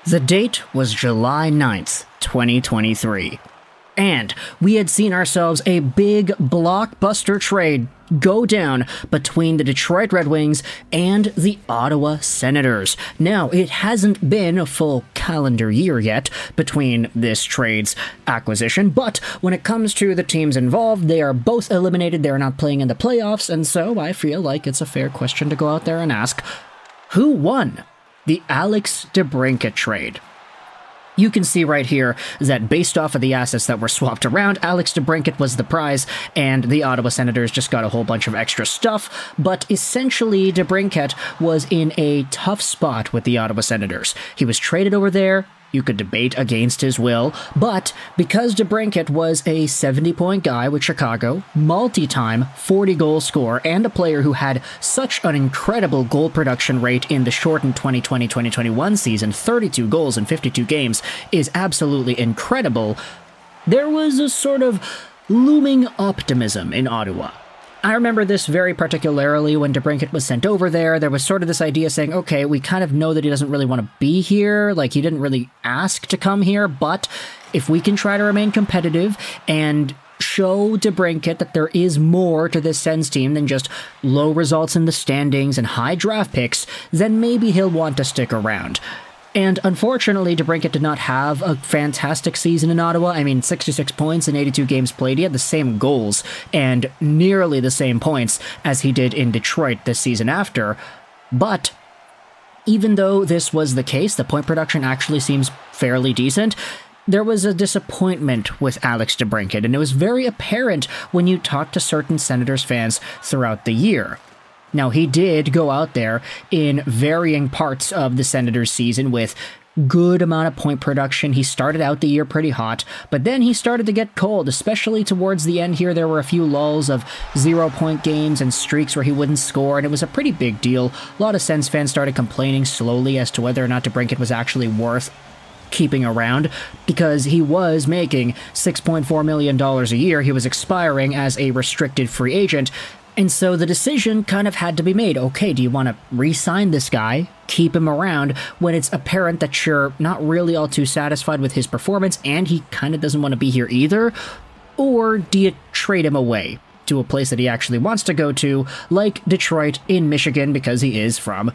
The date was July 9th, 2023. And we had seen ourselves a big blockbuster trade go down between the Detroit Red Wings and the Ottawa Senators. Now, it hasn't been a full calendar year yet between this trade's acquisition, but when it comes to the teams involved, they are both eliminated. They're not playing in the playoffs, and so I feel like it's a fair question to go out there and ask, who won the Alex DeBrincat trade? You can see right here that based off of the assets that were swapped around, Alex DeBrincat was the prize, and the Ottawa Senators just got a whole bunch of extra stuff, but essentially DeBrincat was in a tough spot with the Ottawa Senators. He was traded over there. You could debate against his will, but because DeBrincat was a 70-point guy with Chicago, multi-time 40-goal scorer, and a player who had such an incredible goal production rate in the shortened 2020-2021 season, 32 goals in 52 games, is absolutely incredible, there was a sort of looming optimism in Ottawa. I remember this very particularly when DeBrincat was sent over there. There was sort of this idea saying, okay, we kind of know that he doesn't really want to be here. Like, he didn't really ask to come here, but if we can try to remain competitive and show DeBrincat that there is more to this Sens team than just low results in the standings and high draft picks, then maybe he'll want to stick around. And unfortunately, DeBrincat did not have a fantastic season in Ottawa. I mean, 66 points in 82 games played. He had the same goals and nearly the same points as he did in Detroit this season after. But even though this was the case, the point production actually seems fairly decent. There was a disappointment with Alex DeBrincat, and it was very apparent when you talk to certain Senators fans throughout the year. Now, he did go out there in varying parts of the Senators season with good amount of point production. He started out the year pretty hot, but then he started to get cold, especially towards the end here. There were a few lulls of 0-point games and streaks where he wouldn't score, and it was a pretty big deal. A lot of Sens fans started complaining slowly as to whether or not DeBrincat was actually worth keeping around, because he was making $6.4 million a year. He was expiring as a restricted free agent. And so the decision kind of had to be made. Okay, do you want to re-sign this guy, keep him around, when it's apparent that you're not really all too satisfied with his performance and he kind of doesn't want to be here either? Or do you trade him away to a place that he actually wants to go to, like Detroit in Michigan, because he is from,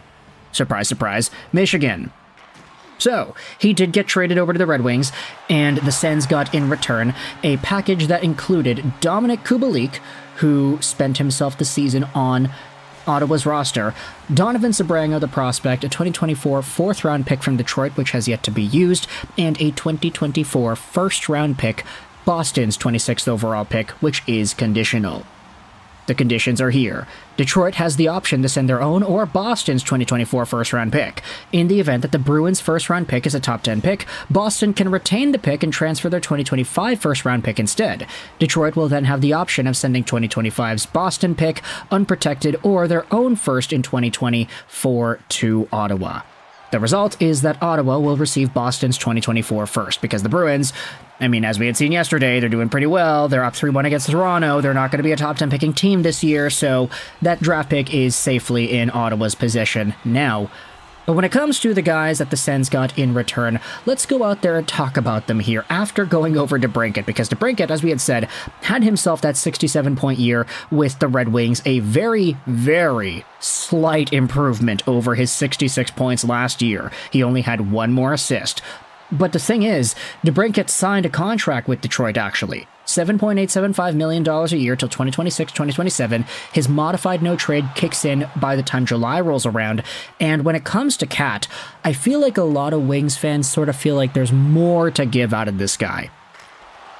surprise, surprise, Michigan? So, he did get traded over to the Red Wings, and the Sens got in return a package that included Dominik Kubalik, who spent himself the season on Ottawa's roster, Donovan Sebrango, the prospect, a 2024 fourth-round pick from Detroit, which has yet to be used, and a 2024 first-round pick, Boston's 26th overall pick, which is conditional. The conditions are here. Detroit has the option to send their own or Boston's 2024 first-round pick. In the event that the Bruins' first-round pick is a top 10 pick, Boston can retain the pick and transfer their 2025 first-round pick instead. Detroit will then have the option of sending 2025's Boston pick, unprotected, or their own first in 2024 to Ottawa. The result is that Ottawa will receive Boston's 2024 first, because the Bruins, I mean, as we had seen yesterday, they're doing pretty well. They're up 3-1 against Toronto. They're not going to be a top 10 picking team this year, so that draft pick is safely in Ottawa's possession now. But when it comes to the guys that the Sens got in return, let's go out there and talk about them here after going over DeBrincat, because DeBrincat, as we had said, had himself that 67-point year with the Red Wings, a very, very slight improvement over his 66 points last year. He only had one more assist. But the thing is, DeBrincat signed a contract with Detroit, actually. $7.875 million a year till 2026-2027. His modified no-trade kicks in by the time July rolls around. And when it comes to Cat, I feel like a lot of Wings fans sort of feel like there's more to give out of this guy.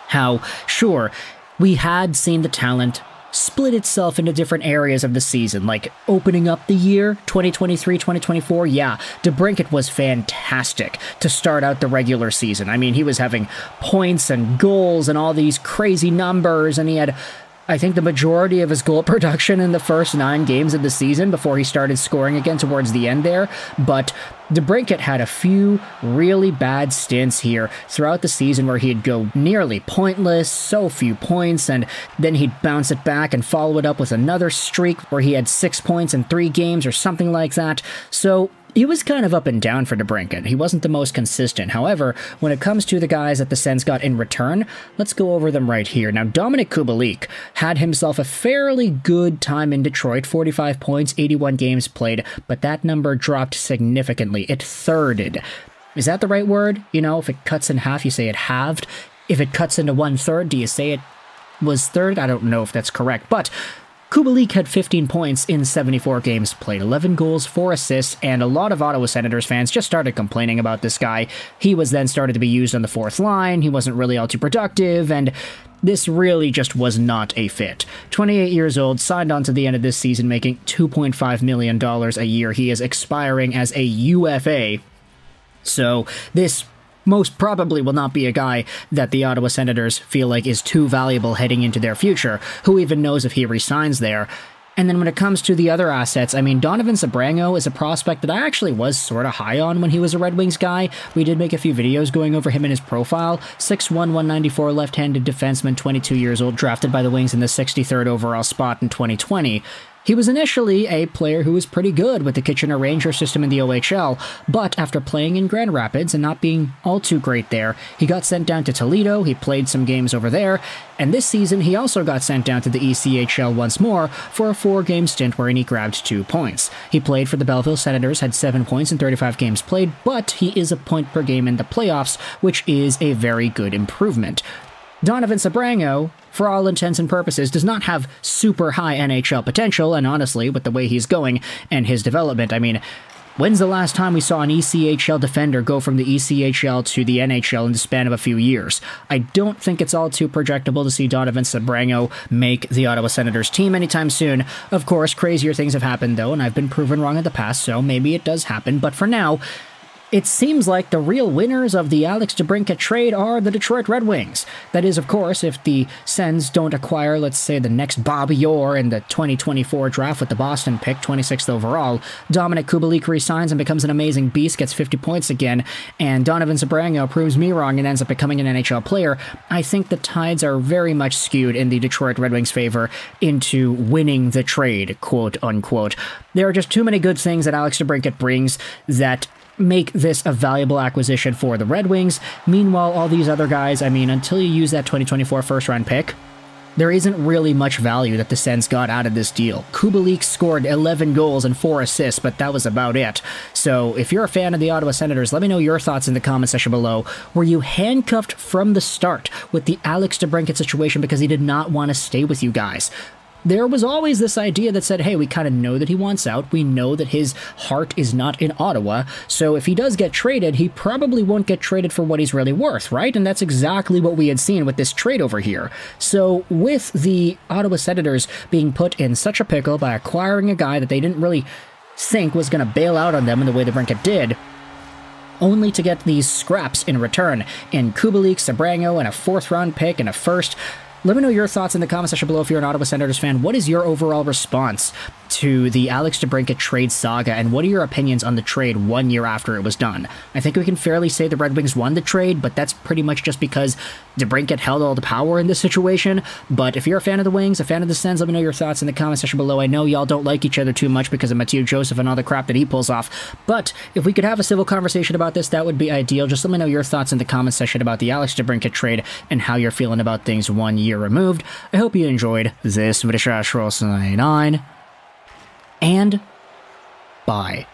How, sure, we had seen the talent split itself into different areas of the season, like opening up the year, 2023-2024, yeah, DeBrincat was fantastic to start out the regular season. I mean, he was having points and goals and all these crazy numbers, and he had, I think, the majority of his goal production in the first 9 games of the season before he started scoring again towards the end there. But DeBrincat had a few really bad stints here throughout the season where he'd go nearly pointless, so few points, and then he'd bounce it back and follow it up with another streak where he had 6 points in 3 games or something like that. So He was kind of up and down for DeBrincat. He wasn't the most consistent. However, when it comes to the guys that the Sens got in return, let's go over them right here. Now, Dominik Kubalik had himself a fairly good time in Detroit, 45 points, 81 games played, but that number dropped significantly. It thirded. Is that the right word? You know, if it cuts in half, you say it halved. If it cuts into 1/3, do you say it was third? I don't know if that's correct, but Kubalik had 15 points in 74 games played, 11 goals, 4 assists, and a lot of Ottawa Senators fans just started complaining about this guy. He was then started to be used on the fourth line, he wasn't really all too productive, and this really just was not a fit. 28 years old, signed on to the end of this season, making $2.5 million a year. He is expiring as a UFA, so this most probably will not be a guy that the Ottawa Senators feel like is too valuable heading into their future. Who even knows if he resigns there? And then when it comes to the other assets, I mean, Donovan Sabrango is a prospect that I actually was sort of high on when he was a Red Wings guy. We did make a few videos going over him and his profile. 6'1", 194, left-handed defenseman, 22 years old, drafted by the Wings in the 63rd overall spot in 2020. He was initially a player who was pretty good with the Kitchener Ranger system in the OHL, but after playing in Grand Rapids and not being all too great there, he got sent down to Toledo, he played some games over there, and this season he also got sent down to the ECHL once more for a 4-game stint wherein he grabbed 2 points. He played for the Belleville Senators, had 7 points in 35 games played, but he is a point per game in the playoffs, which is a very good improvement. Donovan Sabrango, for all intents and purposes, does not have super high NHL potential, and honestly, with the way he's going and his development, I mean, when's the last time we saw an ECHL defender go from the ECHL to the NHL in the span of a few years? I don't think it's all too projectable to see Donovan Sabrango make the Ottawa Senators team anytime soon. Of course, crazier things have happened though, and I've been proven wrong in the past, so maybe it does happen, but for now, it seems like the real winners of the Alex DeBrincat trade are the Detroit Red Wings. That is, of course, if the Sens don't acquire, let's say, the next Bobby Orr in the 2024 draft with the Boston pick, 26th overall, Dominik Kubalik resigns and becomes an amazing beast, gets 50 points again, and Donovan Sabrango proves me wrong and ends up becoming an NHL player. I think the tides are very much skewed in the Detroit Red Wings' favor into winning the trade, quote unquote. There are just too many good things that Alex DeBrincat brings that make this a valuable acquisition for the Red Wings. Meanwhile, all these other guys, I mean, until you use that 2024 first-round pick, there isn't really much value that the Sens got out of this deal. Kubalik scored 11 goals and 4 assists, but that was about it. So if you're a fan of the Ottawa Senators, let me know your thoughts in the comment section below. Were you handcuffed from the start with the Alex DeBrincat situation because he did not want to stay with you guys? There was always this idea that said, hey, we kind of know that he wants out. We know that his heart is not in Ottawa. So if he does get traded, he probably won't get traded for what he's really worth, right? And that's exactly what we had seen with this trade over here. So with the Ottawa Senators being put in such a pickle by acquiring a guy that they didn't really think was going to bail out on them in the way the DeBrincat did, only to get these scraps in return in Kubalik, Sabrango, and a 4th-round pick and a first. Let me know your thoughts in the comment section below if you're an Ottawa Senators fan. What is your overall response to the Alex DeBrincat trade saga, and what are your opinions on the trade 1 year after it was done? I think we can fairly say the Red Wings won the trade, but that's pretty much just because DeBrincat held all the power in this situation. But if you're a fan of the Wings, a fan of the Sens, let me know your thoughts in the comment section below. I know y'all don't like each other too much because of Mathieu Joseph and all the crap that he pulls off, but if we could have a civil conversation about this, that would be ideal. Just let me know your thoughts in the comment section about the Alex DeBrincat trade and how you're feeling about things 1 year removed. I hope you enjoyed this video, and bye.